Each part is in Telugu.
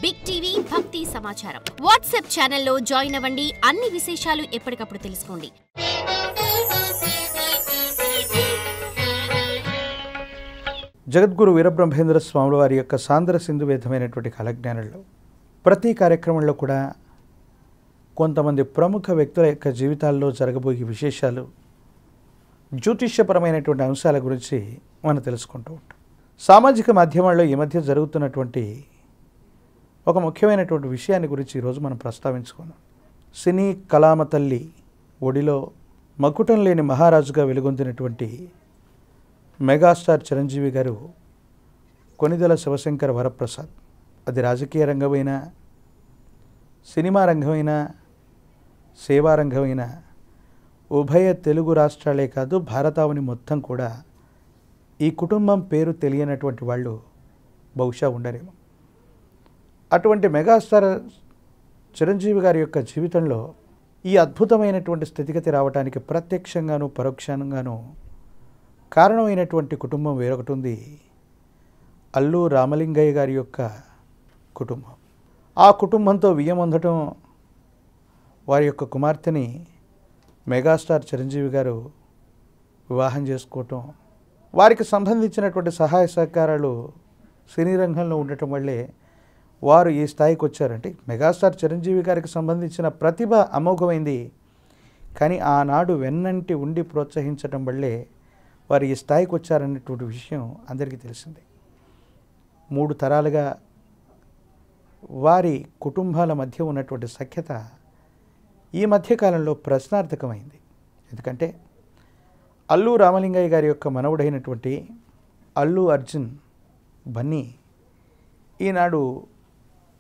బిగ్ టీవీ భక్తి సమాచారం వాట్సాప్ ఛానల్లో జాయిన్ అవ్వండి. అన్ని విశేషాలు ఎప్పటికప్పుడు తెలుసుకోండి. జగద్గురు వీరబ్రహ్మేంద్ర స్వాముల వారి యొక్క సాంద్ర సింధు వేదమైనటువంటి కాలజ్ఞానంలో ప్రతి కార్యక్రమంలో కూడా కొంతమంది ప్రముఖ వ్యక్తుల యొక్క జీవితాల్లో జరగబోయే విశేషాలు, జ్యోతిష్యపరమైనటువంటి అంశాల గురించి మనం తెలుసుకుంటూ ఉంటాం. సామాజిక మాధ్యమాల్లో ఈ మధ్య జరుగుతున్నటువంటి ఒక ముఖ్యమైనటువంటి విషయాన్ని గురించి ఈరోజు మనం ప్రస్తావించుకున్నాం. సినీ కళామ తల్లి ఒడిలో మకుటం లేని మహారాజుగా వెలుగొందినటువంటి మెగాస్టార్ చిరంజీవి గారు కొనిదెల శివశంకర వరప్రసాద్, అది రాజకీయ రంగమైనా, సినిమా రంగమైనా, సేవా రంగమైనా, ఉభయ తెలుగు రాష్ట్రాలే కాదు భారతావని మొత్తం కూడా ఈ కుటుంబం పేరు తెలియనటువంటి వాళ్ళు బహుశా ఉండరేమో. అటువంటి మెగాస్టార్ చిరంజీవి గారి యొక్క జీవితంలో ఈ అద్భుతమైనటువంటి స్థితిగతి రావడానికి ప్రత్యక్షంగాను పరోక్షంగాను కారణమైనటువంటి కుటుంబం వేరొకటి ఉంది. అల్లు రామలింగయ్య గారి యొక్క కుటుంబం. ఆ కుటుంబంతో వియ్యమొందటం, వారి యొక్క కుమార్తెని మెగాస్టార్ చిరంజీవి గారు వివాహం చేసుకోవటం, వారికి సంబంధించినటువంటి సహాయ సహకారాలు సినీ రంగంలో ఉండటం వల్లే వారు ఈ స్థాయికి వచ్చారంటే మెగాస్టార్ చిరంజీవి గారికి సంబంధించిన ప్రతిభ అమోఘమైంది. కానీ ఆనాడు వెన్నంటి ఉండి ప్రోత్సహించడం వల్లే వారు ఈ స్థాయికి వచ్చారనేటువంటి విషయం అందరికీ తెలిసిందే. 3 తరాలుగా వారి కుటుంబాల మధ్య ఉన్నటువంటి సఖ్యత ఈ మధ్యకాలంలో ప్రశ్నార్థకమైంది. ఎందుకంటే అల్లు రామలింగయ్య గారి యొక్క మనవడైనటువంటి అల్లు అర్జున్ బన్నీ ఈనాడు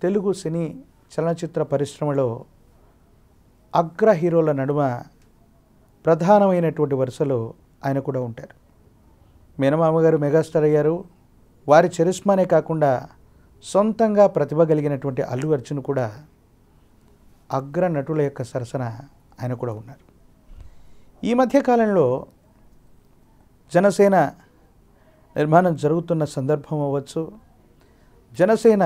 తెలుగు సినీ చలనచిత్ర పరిశ్రమలో అగ్ర హీరోల నడుమ ప్రధానమైనటువంటి వరుసలో ఆయన కూడా ఉంటారు. మేనమామ గారు మెగాస్టార్ అయ్యారు. వారి చరిష్మానే కాకుండా సొంతంగా ప్రతిభ కలిగినటువంటి అల్లు అర్జున్ కూడా అగ్ర నటుల యొక్క సరసన ఆయన కూడా ఉన్నారు. ఈ మధ్యకాలంలో జనసేన నిర్మాణం జరుగుతున్న సందర్భం అవ్వచ్చు, జనసేన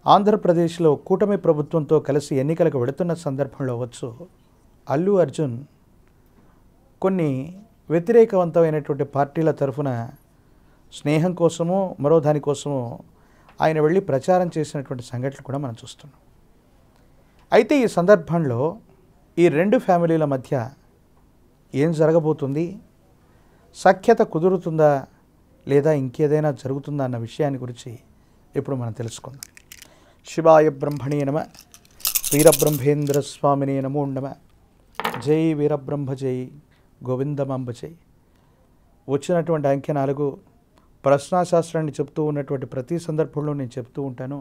ఆంధ్రప్రదేశ్లో కూటమి ప్రభుత్వంతో కలిసి ఎన్నికలకు వెళుతున్న సందర్భంలో అవ్వచ్చు, అల్లు అర్జున్ కొన్ని వ్యతిరేకవంతమైనటువంటి పార్టీల తరఫున స్నేహం కోసమో మరో దానికోసమో ఆయన వెళ్ళి ప్రచారం చేసినటువంటి సంఘటనలు కూడా మనం చూస్తున్నాం. అయితే ఈ సందర్భంలో ఈ 2 ఫ్యామిలీల మధ్య ఏం జరగబోతుంది, సఖ్యత కుదురుతుందా లేదా ఇంకేదైనా జరుగుతుందా అన్న విషయాన్ని గురించి ఇప్పుడు మనం తెలుసుకుందాం. శివాయ బ్రహ్మణే నమ, వీరబ్రహ్మేంద్ర స్వామినే నమో నమ. జై వీరబ్రహ్మ జై, గోవిందమాంబ జై. వచ్చినటువంటి అంకె 4 ప్రశ్నాశాస్త్రాన్ని చెప్తూ ఉన్నటువంటి ప్రతి సందర్భంలో నేను చెప్తూ ఉంటాను.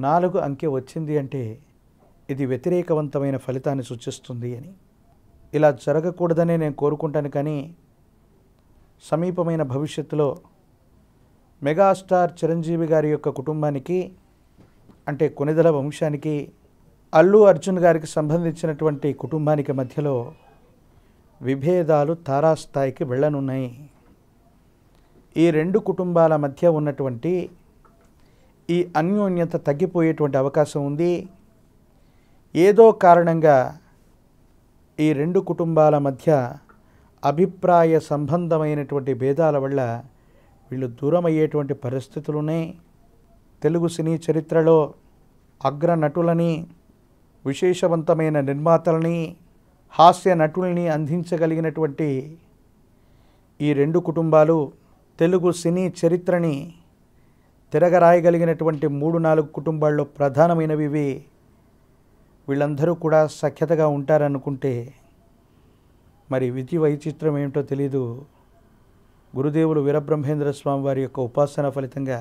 4 అంకె వచ్చింది అంటే ఇది వ్యతిరేకవంతమైన ఫలితాన్ని సూచిస్తుంది అని. ఇలా జరగకూడదనే నేను కోరుకుంటాను. కానీ సమీపమైన భవిష్యత్తులో మెగాస్టార్ చిరంజీవి గారి యొక్క కుటుంబానికి, అంటే కొనిదెల వంశానికి, అల్లు అర్జున్ గారికి సంబంధించినటువంటి కుటుంబానికి మధ్యలో విభేదాలు తారాస్థాయికి వెళ్ళనున్నాయి. ఈ 2 కుటుంబాల మధ్య ఉన్నటువంటి ఈ అన్యోన్యత తగ్గిపోయేటువంటి అవకాశం ఉంది. ఏదో కారణంగా ఈ 2 కుటుంబాల మధ్య అభిప్రాయ సంబంధమైనటువంటి భేదాల వల్ల వీళ్ళు దూరం అయ్యేటువంటి పరిస్థితులు ఉన్నాయి. తెలుగు సినీ చరిత్రలో అగ్ర నటులని, విశేషవంతమైన నిర్మాతలని, హాస్య నటుల్ని అందించగలిగినటువంటి ఈ 2 కుటుంబాలు తెలుగు సినీ చరిత్రని తిరగరాయగలిగినటువంటి 3-4 కుటుంబాల్లో ప్రధానమైనవి ఇవి. వీళ్ళందరూ కూడా సఖ్యతగా ఉంటారనుకుంటే మరి విధి వైచిత్రం ఏమిటో తెలీదు. గురుదేవులు వీరబ్రహ్మేంద్ర స్వామి వారి యొక్క ఉపాసన ఫలితంగా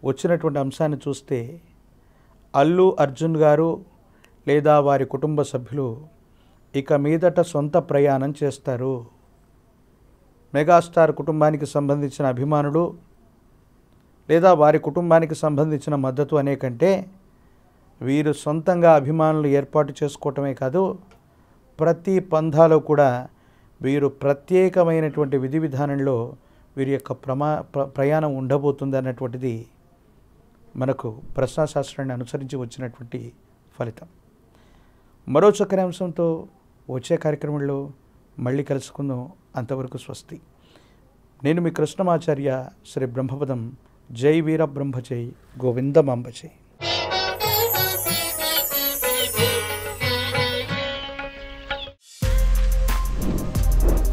వచ్చినటువంటి అంశాన్ని చూస్తే అల్లు అర్జున్ గారు లేదా వారి కుటుంబ సభ్యులు ఇక మీదట సొంత ప్రయాణం చేస్తారు. మెగాస్టార్ కుటుంబానికి సంబంధించిన అభిమానులు లేదా వారి కుటుంబానికి సంబంధించిన మద్దతు అనే కంటే వీరు సొంతంగా అభిమానులు ఏర్పాటు చేసుకోవటమే కాదు, ప్రతి పంథాలో కూడా వీరు ప్రత్యేకమైనటువంటి విధి విధానంలో వీరి యొక్క ప్రయాణం ఉండబోతుంది అన్నటువంటిది మనకు ప్రశ్నాశాస్త్రాన్ని అనుసరించి వచ్చినటువంటి ఫలితం. మరో చక్కని అంశంతో వచ్చే కార్యక్రమంలో మళ్ళీ కలుసుకుందాం. అంతవరకు స్వస్తి. నేను మీ కృష్ణమాచార్య. శ్రీ బ్రహ్మపదం. జై వీర బ్రహ్మజై గోవిందమాంబజై.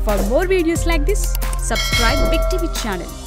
For more videos like this, subscribe Big TV channel.